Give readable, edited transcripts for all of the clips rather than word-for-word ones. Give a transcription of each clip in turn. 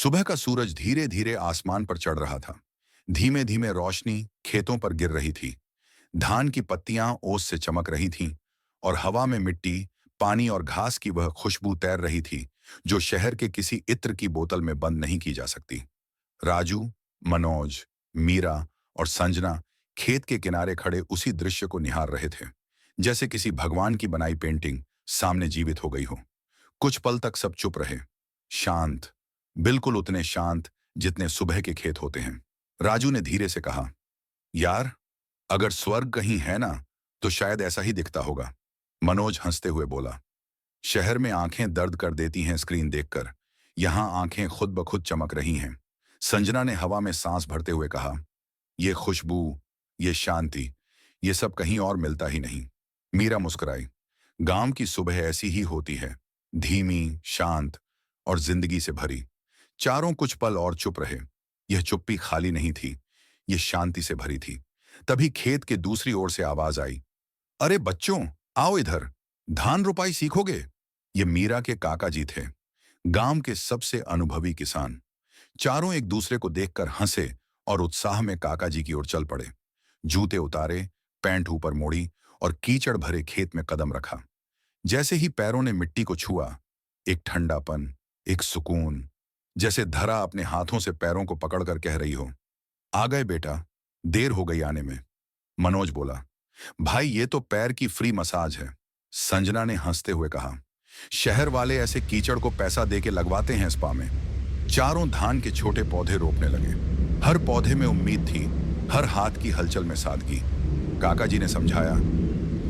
सुबह का सूरज धीरे धीरे आसमान पर चढ़ रहा था। धीमे धीमे रोशनी खेतों पर गिर रही थी। धान की पत्तियां ओस से चमक रही थीं और हवा में मिट्टी, पानी और घास की वह खुशबू तैर रही थी जो शहर के किसी इत्र की बोतल में बंद नहीं की जा सकती। राजू, मनोज, मीरा और संजना खेत के किनारे खड़े उसी दृश्य को निहार रहे थे, जैसे किसी भगवान की बनाई पेंटिंग सामने जीवित हो गई हो। कुछ पल तक सब चुप रहे, शांत, बिल्कुल उतने शांत जितने सुबह के खेत होते हैं। राजू ने धीरे से कहा, यार, अगर स्वर्ग कहीं है ना, तो शायद ऐसा ही दिखता होगा। मनोज हंसते हुए बोला, शहर में आंखें दर्द कर देती हैं स्क्रीन देखकर, यहां आंखें खुद ब खुद चमक रही हैं। संजना ने हवा में सांस भरते हुए कहा, ये खुशबू, ये शांति, ये सब कहीं और मिलता ही नहीं। मीरा मुस्कुराई, गांव की सुबह ऐसी ही होती है, धीमी, शांत और जिंदगी से भरी। चारों कुछ पल और चुप रहे। यह चुप्पी खाली नहीं थी, यह शांति से भरी थी। तभी खेत के दूसरी ओर से आवाज आई, अरे बच्चों, आओ इधर, धान रोपाई सीखोगे। ये मीरा के काका जी थे, गांव के सबसे अनुभवी किसान। चारों एक दूसरे को देखकर हंसे और उत्साह में काका जी की ओर चल पड़े। जूते उतारे, पैंट ऊपर मोड़ी और कीचड़ भरे खेत में कदम रखा। जैसे ही पैरों ने मिट्टी को छुआ, एक ठंडापन, एक सुकून, जैसे धरा अपने हाथों से पैरों को पकड़कर कह रही हो, आ गए बेटा, देर हो गई आने में। मनोज बोला, भाई ये तो पैर की फ्री मसाज है। संजना ने हंसते हुए कहा, शहर वाले ऐसे कीचड़ को पैसा देके लगवाते हैं स्पा में। चारों धान के छोटे पौधे रोपने लगे। हर पौधे में उम्मीद थी, हर हाथ की हलचल में सादगी। काका जी ने समझाया,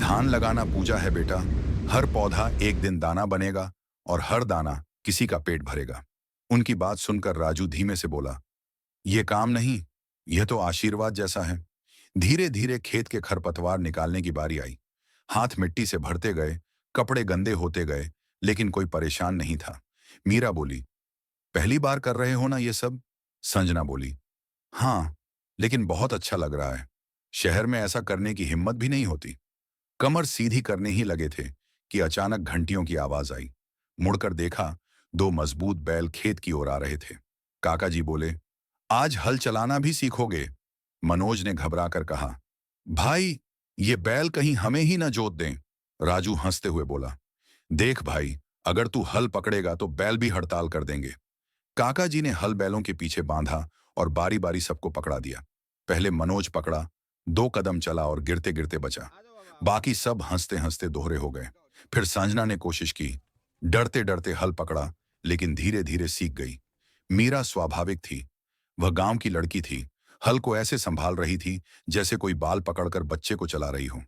धान लगाना पूजा है बेटा, हर पौधा एक दिन दाना बनेगा और हर दाना किसी का पेट भरेगा। उनकी बात सुनकर राजू धीमे से बोला, यह काम नहीं, यह तो आशीर्वाद जैसा है। धीरे धीरे खेत के खरपतवार निकालने की बारी आई। हाथ मिट्टी से भरते गए, कपड़े गंदे होते गए, लेकिन कोई परेशान नहीं था। मीरा बोली, पहली बार कर रहे हो ना ये सब? संजना बोली, हाँ, लेकिन बहुत अच्छा लग रहा है। शहर में ऐसा करने की हिम्मत भी नहीं होती। कमर सीधी करने ही लगे थे कि अचानक घंटियों की आवाज आई। मुड़कर देखा, दो मजबूत बैल खेत की ओर आ रहे थे। काका जी बोले, आज हल चलाना भी सीखोगे? मनोज ने घबराकर कहा, भाई, ये बैल कहीं हमें ही ना जोत दें। राजू हंसते हुए बोला, देख भाई, अगर तू हल पकड़ेगा तो बैल भी हड़ताल कर देंगे। काका जी ने हल बैलों के पीछे बांधा और बारी बारी सबको पकड़ा दिया। पहले मनोज पकड़ा, 2 कदम चला और गिरते गिरते बचा। बाकी सब हंसते हंसते दोहरे हो गए। फिर संजना ने कोशिश की, डरते डरते हल पकड़ा, लेकिन धीरे धीरे सीख गई। मीरा स्वाभाविक थी, वह गांव की लड़की थी, हल को ऐसे संभाल रही थी जैसे कोई बाल पकड़कर बच्चे को चला रही हो।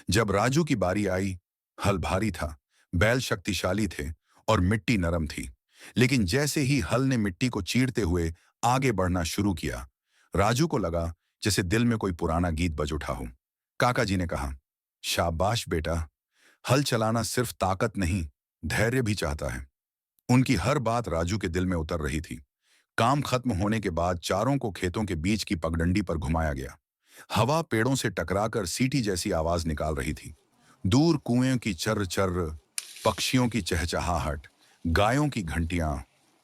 जब राजू की बारी आई, हल भारी था, बैल शक्तिशाली थे और मिट्टी नरम थी। लेकिन जैसे ही हल ने मिट्टी को चीरते हुए आगे बढ़ना शुरू किया, राजू को लगा जैसे दिल में कोई पुराना गीत बज उठा हो। काका जी ने कहा, शाबाश बेटा, हल चलाना सिर्फ ताकत नहीं, धैर्य भी चाहता है। उनकी हर बात राजू के दिल में उतर रही थी। काम खत्म होने के बाद चारों को खेतों के बीच की पगडंडी पर घुमाया गया। हवा पेड़ों से टकराकर सीटी जैसी आवाज निकाल रही थी। दूर कुएं की चर्र चर्र, पक्षियों की चहचहाहट, गायों की घंटियां,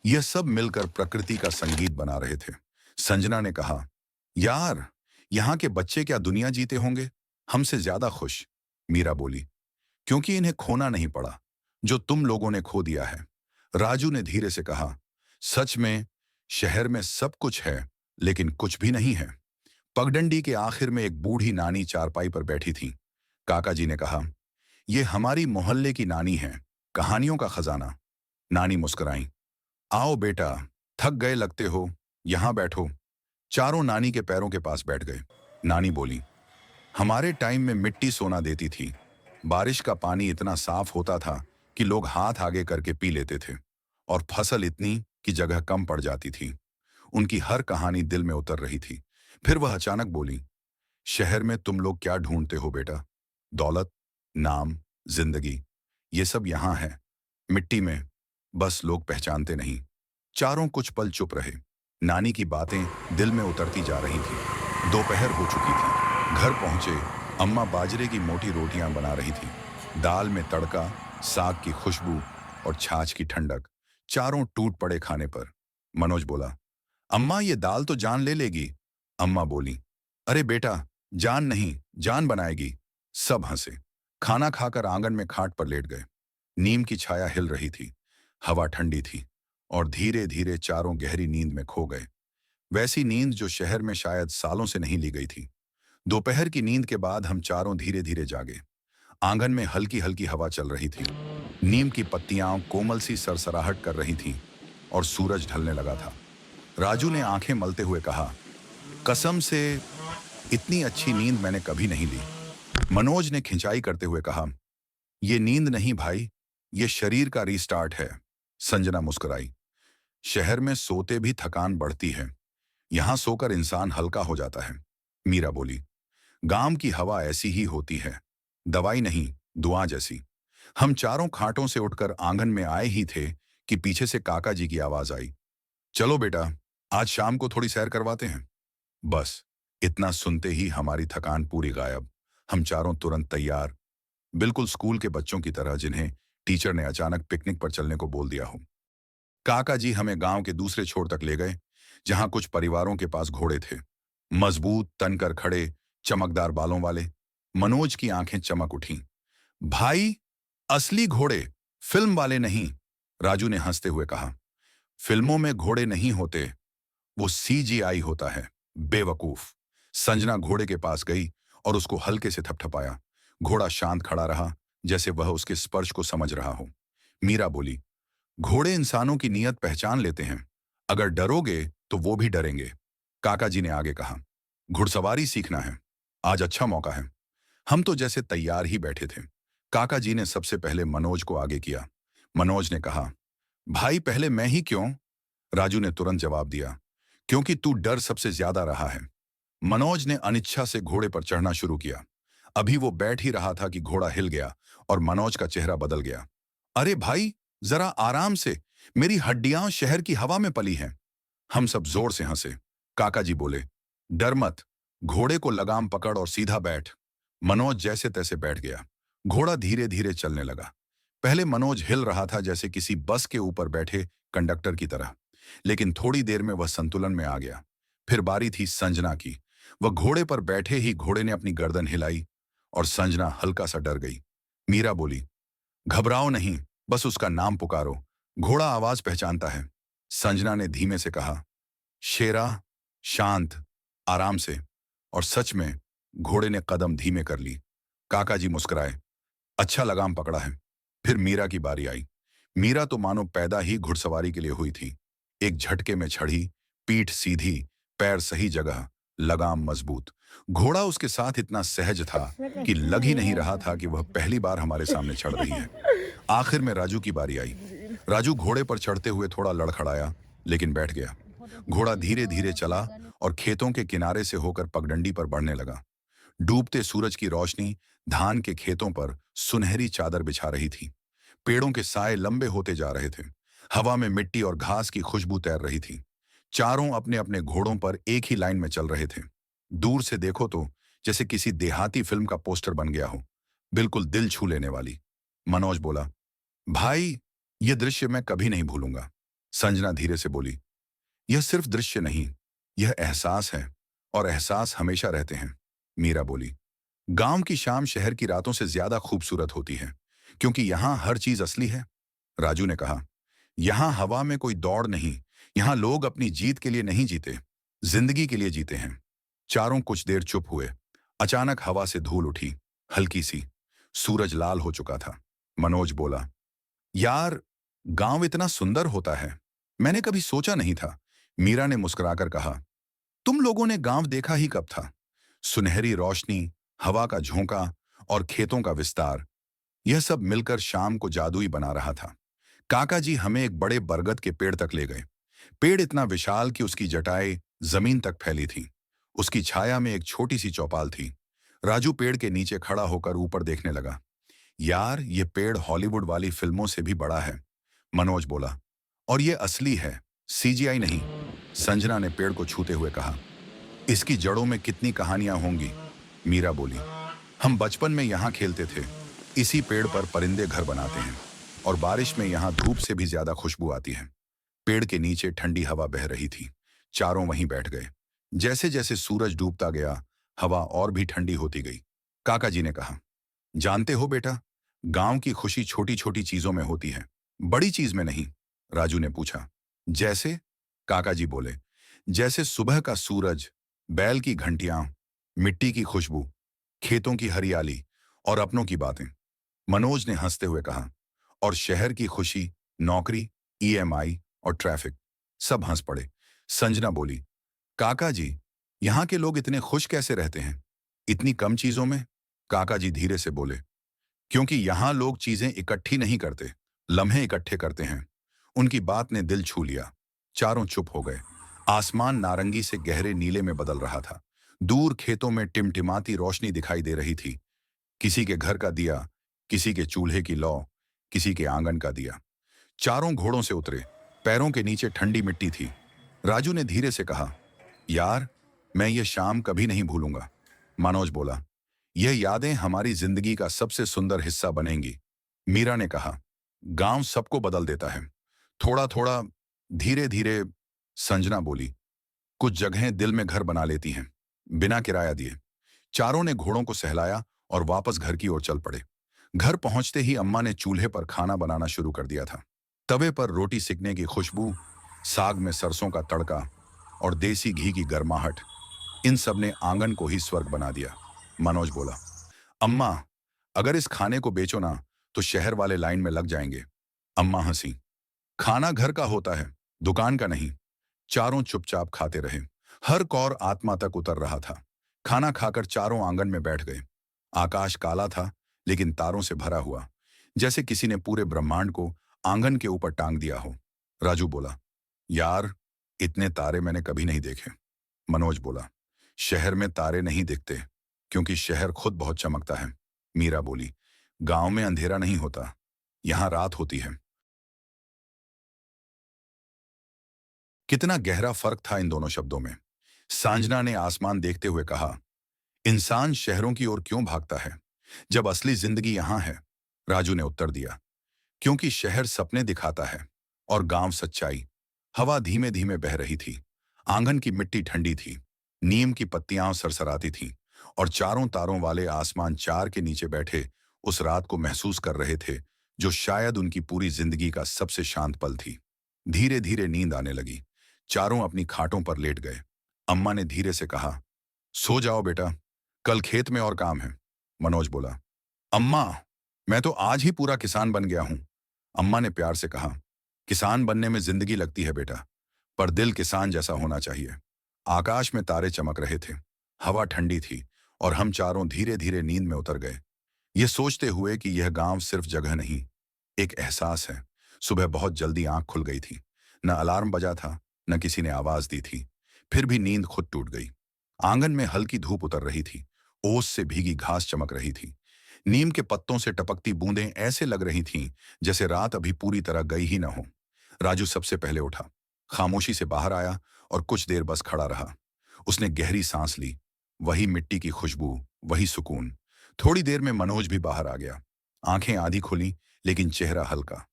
यह सब मिलकर प्रकृति का संगीत बना रहे थे। संजना ने कहा, यार, यहाँ के बच्चे क्या दुनिया जीते होंगे, हमसे ज्यादा खुश। मीरा बोली, क्योंकि इन्हें खोना नहीं पड़ा जो तुम लोगों ने खो दिया है। राजू ने धीरे से कहा, सच में, शहर में सब कुछ है लेकिन कुछ भी नहीं है। पगडंडी के आखिर में एक बूढ़ी नानी चारपाई पर बैठी थी। काका जी ने कहा, ये हमारी मोहल्ले की नानी है, कहानियों का खजाना। नानी मुस्कुराई, आओ बेटा, थक गए लगते हो, यहां बैठो। चारों नानी के पैरों के पास बैठ गए। नानी बोली, हमारे टाइम में मिट्टी सोना देती थी, बारिश का पानी इतना साफ होता था कि लोग हाथ आगे करके पी लेते थे, और फसल इतनी कि जगह कम पड़ जाती थी। उनकी हर कहानी दिल में उतर रही थी। फिर वह अचानक बोली, शहर में तुम लोग क्या ढूंढते हो बेटा? दौलत, नाम, जिंदगी, ये सब यहां है, मिट्टी में, बस लोग पहचानते नहीं। चारों कुछ पल चुप रहे। नानी की बातें दिल में उतरती जा रही थी। दोपहर हो चुकी थी। घर पहुंचे, अम्मा बाजरे की मोटी रोटियां बना रही थी। दाल में तड़का, साग की खुशबू और छाछ की ठंडक। चारों टूट पड़े खाने पर। मनोज बोला, अम्मा ये दाल तो जान ले लेगी। अम्मा बोली, अरे बेटा, जान नहीं, जान बनाएगी। सब हंसे। खाना खाकर आंगन में खाट पर लेट गए। नीम की छाया हिल रही थी, हवा ठंडी थी और धीरे धीरे चारों गहरी नींद में खो गए। वैसी नींद जो शहर में शायद सालों से नहीं ली गई थी। दोपहर की नींद के बाद हम चारों धीरे धीरे जागे। आंगन में हल्की हल्की हवा चल रही थी। नीम की पत्तियां कोमल सी सरसराहट कर रही थीं और सूरज ढलने लगा था। राजू ने आंखें मलते हुए कहा, कसम से इतनी अच्छी नींद मैंने कभी नहीं ली। मनोज ने खिंचाई करते हुए कहा, ये नींद नहीं भाई, ये शरीर का रीस्टार्ट है। संजना मुस्कुराई, शहर में सोते भी थकान बढ़ती है, यहां सोकर इंसान हल्का हो जाता है। मीरा बोली, गांव की हवा ऐसी ही होती है, दवाई नहीं, दुआ जैसी। हम चारों खाटों से उठकर आंगन में आए ही थे कि पीछे से काका जी की आवाज आई, चलो बेटा, आज शाम को थोड़ी सैर करवाते हैं। बस इतना सुनते ही हमारी थकान पूरी गायब। हम चारों तुरंत तैयार, बिल्कुल स्कूल के बच्चों की तरह जिन्हें टीचर ने अचानक पिकनिक पर चलने को बोल दिया हो। काका जी हमें गांव के दूसरे छोर तक ले गए, जहां कुछ परिवारों के पास घोड़े थे, मजबूत, तनकर खड़े, चमकदार बालों वाले। मनोज की आंखें चमक उठीं। भाई, असली घोड़े, फिल्म वाले नहीं। राजू ने हंसते हुए कहा, फिल्मों में घोड़े नहीं होते, वो सीजीआई होता है, बेवकूफ। संजना घोड़े के पास गई और उसको हल्के से थपथपाया। घोड़ा शांत खड़ा रहा, जैसे वह उसके स्पर्श को समझ रहा हो। मीरा बोली, घोड़े इंसानों की नीयत पहचान लेते हैं, अगर डरोगे तो वो भी डरेंगे। काका जी ने आगे कहा, घुड़सवारी सीखना है, आज अच्छा मौका है। हम तो जैसे तैयार ही बैठे थे। काका जी ने सबसे पहले मनोज को आगे किया। मनोज ने कहा, भाई पहले मैं ही क्यों? राजू ने तुरंत जवाब दिया, क्योंकि तू डर सबसे ज्यादा रहा है। मनोज ने अनिच्छा से घोड़े पर चढ़ना शुरू किया। अभी वो बैठ ही रहा था कि घोड़ा हिल गया और मनोज का चेहरा बदल गया। अरे भाई, जरा आराम से, मेरी हड्डियां शहर की हवा में पली हैं। हम सब जोर से हंसे। काका जी बोले, डर मत, घोड़े को लगाम पकड़ और सीधा बैठ। मनोज जैसे तैसे बैठ गया। घोड़ा धीरे धीरे चलने लगा। पहले मनोज हिल रहा था जैसे किसी बस के ऊपर बैठे कंडक्टर की तरह, लेकिन थोड़ी देर में वह संतुलन में आ गया। फिर बारी थी संजना की। वह घोड़े पर बैठे ही घोड़े ने अपनी गर्दन हिलाई और संजना हल्का सा डर गई। मीरा बोली, घबराओ नहीं, बस उसका नाम पुकारो, घोड़ा आवाज पहचानता है। संजना ने धीमे से कहा, शेरा, शांत, आराम से। और सच में घोड़े ने कदम धीमे कर ली। काका जी मुस्कुराए, अच्छा लगाम पकड़ा है। फिर मीरा की बारी आई। मीरा तो मानो पैदा ही घुड़सवारी के लिए हुई थी। एक झटके में छड़ी, पीठ सीधी, पैर सही जगह, लगाम मजबूत। घोड़ा उसके साथ इतना सहज था कि लग ही नहीं रहा था कि वह पहली बार हमारे सामने चढ़ रही है। आखिर में राजू की बारी आई। राजू घोड़े पर चढ़ते हुए थोड़ा लड़खड़ाया, लेकिन बैठ गया। घोड़ा धीरे धीरे चला और खेतों के किनारे से होकर पगडंडी पर बढ़ने लगा। डूबते सूरज की रोशनी धान के खेतों पर सुनहरी चादर बिछा रही थी। पेड़ों के साए लंबे होते जा रहे थे। हवा में मिट्टी और घास की खुशबू तैर रही थी। चारों अपने अपने घोड़ों पर एक ही लाइन में चल रहे थे। दूर से देखो तो जैसे किसी देहाती फिल्म का पोस्टर बन गया हो, बिल्कुल दिल छू लेने वाली। मनोज बोला, भाई, यह दृश्य मैं कभी नहीं भूलूंगा। संजना धीरे से बोली, यह सिर्फ दृश्य नहीं, यह एहसास है, और एहसास हमेशा रहते हैं। मीरा बोली, गांव की शाम शहर की रातों से ज्यादा खूबसूरत होती है, क्योंकि यहां हर चीज असली है। राजू ने कहा, यहां हवा में कोई दौड़ नहीं, यहां लोग अपनी जीत के लिए नहीं जीते, जिंदगी के लिए जीते हैं। चारों कुछ देर चुप हुए। अचानक हवा से धूल उठी, हल्की सी। सूरज लाल हो चुका था। मनोज बोला, यार, गांव इतना सुंदर होता है, मैंने कभी सोचा नहीं था। मीरा ने मुस्कुराकर कहा, तुम लोगों ने गांव देखा ही कब था? सुनहरी रोशनी, हवा का झोंका और खेतों का विस्तार, यह सब मिलकर शाम को जादुई बना रहा था। काका जी हमें एक बड़े बरगद के पेड़ तक ले गए। पेड़ इतना विशाल कि उसकी जटाएं जमीन तक फैली थी। उसकी छाया में एक छोटी सी चौपाल थी। राजू पेड़ के नीचे खड़ा होकर ऊपर देखने लगा। यार, ये पेड़ हॉलीवुड वाली फिल्मों से भी बड़ा है। मनोज बोला, और ये असली है, सीजीआई नहीं। संजना ने पेड़ को छूते हुए कहा, इसकी जड़ों में कितनी कहानियां होंगी। मीरा बोली, हम बचपन में यहाँ खेलते थे, इसी पेड़ पर परिंदे घर बनाते हैं, और बारिश में यहाँ धूप से भी ज्यादा खुशबू आती है। पेड़ के नीचे ठंडी हवा बह रही थी। चारों वहीं बैठ गए। जैसे जैसे सूरज डूबता गया, हवा और भी ठंडी होती गई। काका जी ने कहा, जानते हो बेटा, गांव की खुशी छोटी छोटी चीजों में होती है, बड़ी चीज में नहीं। राजू ने पूछा, जैसे? काका जी बोले, जैसे सुबह का सूरज, बैल की घंटियां, मिट्टी की खुशबू, खेतों की हरियाली और अपनों की बातें। मनोज ने हंसते हुए कहा, और शहर की खुशी, नौकरी, ईएमआई और ट्रैफिक। सब हंस पड़े। संजना बोली, काका जी, यहाँ के लोग इतने खुश कैसे रहते हैं, इतनी कम चीजों में? काका जी धीरे से बोले, क्योंकि यहाँ लोग चीजें इकट्ठी नहीं करते, लम्हे इकट्ठे करते हैं। उनकी बात ने दिल छू लिया। चारों चुप हो गए। आसमान नारंगी से गहरे नीले में बदल रहा था। दूर खेतों में टिमटिमाती रोशनी दिखाई दे रही थी। किसी के घर का दिया, किसी के चूल्हे की लौ, किसी के आंगन का दिया। चारों घोड़ों से उतरे। पैरों के नीचे ठंडी मिट्टी थी। राजू ने धीरे से कहा, यार, मैं ये शाम कभी नहीं भूलूंगा। मनोज बोला, यह यादें हमारी जिंदगी का सबसे सुंदर हिस्सा बनेंगी। मीरा ने कहा, गांव सबको बदल देता है, थोड़ा थोड़ा, धीरे धीरे। संजना बोली, कुछ जगहें दिल में घर बना लेती हैं, बिना किराया दिए। चारों ने घोड़ों को सहलाया और वापस घर की ओर चल पड़े। घर पहुंचते ही अम्मा ने चूल्हे पर खाना बनाना शुरू कर दिया था। तवे पर रोटी सिकने की खुशबू, साग में सरसों का तड़का और देसी घी की गर्माहट, इन सब ने आंगन को ही स्वर्ग बना दिया। मनोज बोला, अम्मा, अगर इस खाने को बेचो ना तो शहर वाले लाइन में लग जाएंगे। अम्मा हंसी, खाना घर का होता है, दुकान का नहीं। चारों चुपचाप खाते रहे। हर कौर आत्मा तक उतर रहा था। खाना खाकर चारों आंगन में बैठ गए। आकाश काला था, लेकिन तारों से भरा हुआ, जैसे किसी ने पूरे ब्रह्मांड को आंगन के ऊपर टांग दिया हो। राजू बोला, यार, इतने तारे मैंने कभी नहीं देखे। मनोज बोला, शहर में तारे नहीं दिखते, क्योंकि शहर खुद बहुत चमकता है। मीरा बोली, गांव में अंधेरा नहीं होता, यहां रात होती है। कितना गहरा फर्क था इन दोनों शब्दों में। सांजना ने आसमान देखते हुए कहा, इंसान शहरों की ओर क्यों भागता है जब असली जिंदगी यहां है? राजू ने उत्तर दिया, क्योंकि शहर सपने दिखाता है और गांव सच्चाई। हवा धीमे धीमे बह रही थी। आंगन की मिट्टी ठंडी थी। नीम की पत्तियां सरसराती थीं और चारों तारों वाले आसमान चार के नीचे बैठे उस रात को महसूस कर रहे थे, जो शायद उनकी पूरी जिंदगी का सबसे शांत पल थी। धीरे धीरे नींद आने लगी। चारों अपनी खाटों पर लेट गए। अम्मा ने धीरे से कहा, सो जाओ बेटा, कल खेत में और काम है। मनोज बोला, अम्मा, मैं तो आज ही पूरा किसान बन गया हूं। अम्मा ने प्यार से कहा, किसान बनने में जिंदगी लगती है बेटा, पर दिल किसान जैसा होना चाहिए। आकाश में तारे चमक रहे थे। हवा ठंडी थी और हम चारों धीरे धीरे नींद में उतर गए, ये सोचते हुए कि यह गांव सिर्फ जगह नहीं, एक एहसास है। सुबह बहुत जल्दी आंख खुल गई थी। न अलार्म बजा था, न किसी ने आवाज दी थी। फिर भी नींद खुद टूट गई। आंगन में हल्की धूप उतर रही थी। ओस से भीगी घास चमक रही थी। नीम के पत्तों से टपकती बूंदें ऐसे लग रही थीं जैसे रात अभी पूरी तरह गई ही न हो। राजू सबसे पहले उठा, खामोशी से बाहर आया और कुछ देर बस खड़ा रहा। उसने गहरी सांस ली। वही मिट्टी की खुशबू, वही सुकून। थोड़ी देर में मनोज भी बाहर आ गया। आंखें आधी खुली, लेकिन चेहरा हल्का।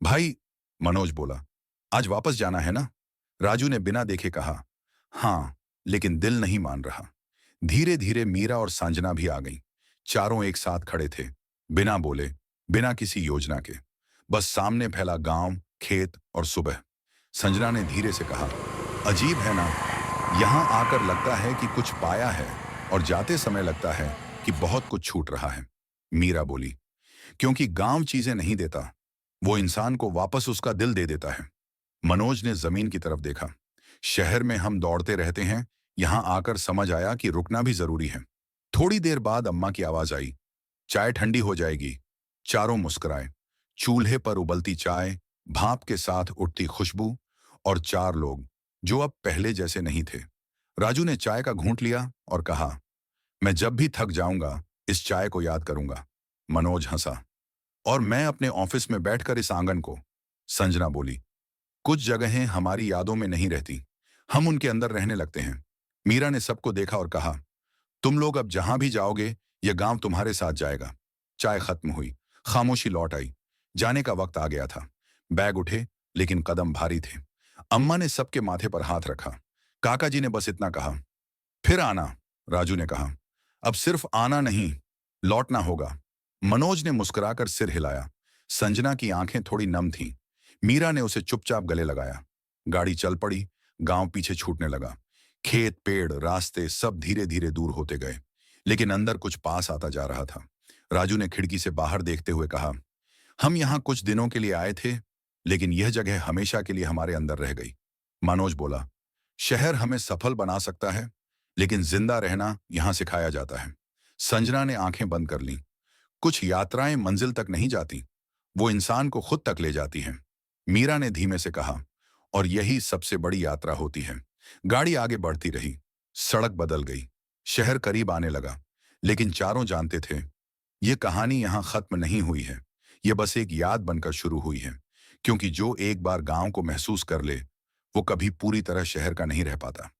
भाई, मनोज बोला, आज वापस जाना है ना? राजू ने बिना देखे कहा, हाँ, लेकिन दिल नहीं मान रहा। धीरे धीरे मीरा और सांजना भी आ गईं। चारों एक साथ खड़े थे, बिना बोले, बिना किसी योजना के। बस सामने फैला गांव, खेत और सुबह। संजना ने धीरे से कहा, अजीब है ना, यहां आकर लगता है कि कुछ पाया है और जाते समय लगता है कि बहुत कुछ छूट रहा है। मीरा बोली, क्योंकि गांव चीजें नहीं देता, वो इंसान को वापस उसका दिल दे देता है। मनोज ने जमीन की तरफ देखा। शहर में हम दौड़ते रहते हैं, यहां आकर समझ आया कि रुकना भी जरूरी है। थोड़ी देर बाद अम्मा की आवाज आई, चाय ठंडी हो जाएगी। चारों मुस्कुराए। चूल्हे पर उबलती चाय, भाप के साथ उठती खुशबू और चार लोग जो अब पहले जैसे नहीं थे। राजू ने चाय का घूंट लिया और कहा, मैं जब भी थक जाऊंगा इस चाय को याद करूंगा। मनोज हंसा, और मैं अपने ऑफिस में बैठकर इस आंगन को। संजना बोली, कुछ जगहें हमारी यादों में नहीं रहती, हम उनके अंदर रहने लगते हैं। मीरा ने सबको देखा और कहा, तुम लोग अब जहां भी जाओगे यह गांव तुम्हारे साथ जाएगा। चाय खत्म हुई। खामोशी लौट आई। जाने का वक्त आ गया था। बैग उठे, लेकिन कदम भारी थे। अम्मा ने सबके माथे पर हाथ रखा। काका जी ने बस इतना कहा, फिर आना। राजू ने कहा, अब सिर्फ आना नहीं, लौटना होगा। मनोज ने मुस्कुराकर सिर हिलाया। संजना की आंखें थोड़ी नम थीं। मीरा ने उसे चुपचाप गले लगाया। गाड़ी चल पड़ी। गांव पीछे छूटने लगा। खेत, पेड़, रास्ते सब धीरे धीरे दूर होते गए, लेकिन अंदर कुछ पास आता जा रहा था। राजू ने खिड़की से बाहर देखते हुए कहा, हम यहां कुछ दिनों के लिए आए थे, लेकिन यह जगह हमेशा के लिए हमारे अंदर रह गई। मनोज बोला, शहर हमें सफल बना सकता है, लेकिन जिंदा रहना यहां सिखाया जाता है। संजना ने आंखें बंद कर लीं। कुछ यात्राएं मंजिल तक नहीं जाती, वो इंसान को खुद तक ले जाती हैं। मीरा ने धीमे से कहा, और यही सबसे बड़ी यात्रा होती है। गाड़ी आगे बढ़ती रही। सड़क बदल गई। शहर करीब आने लगा, लेकिन चारों जानते थे, ये कहानी यहां खत्म नहीं हुई है। ये बस एक याद बनकर शुरू हुई है, क्योंकि जो एक बार गांव को महसूस कर ले, वो कभी पूरी तरह शहर का नहीं रह पाता।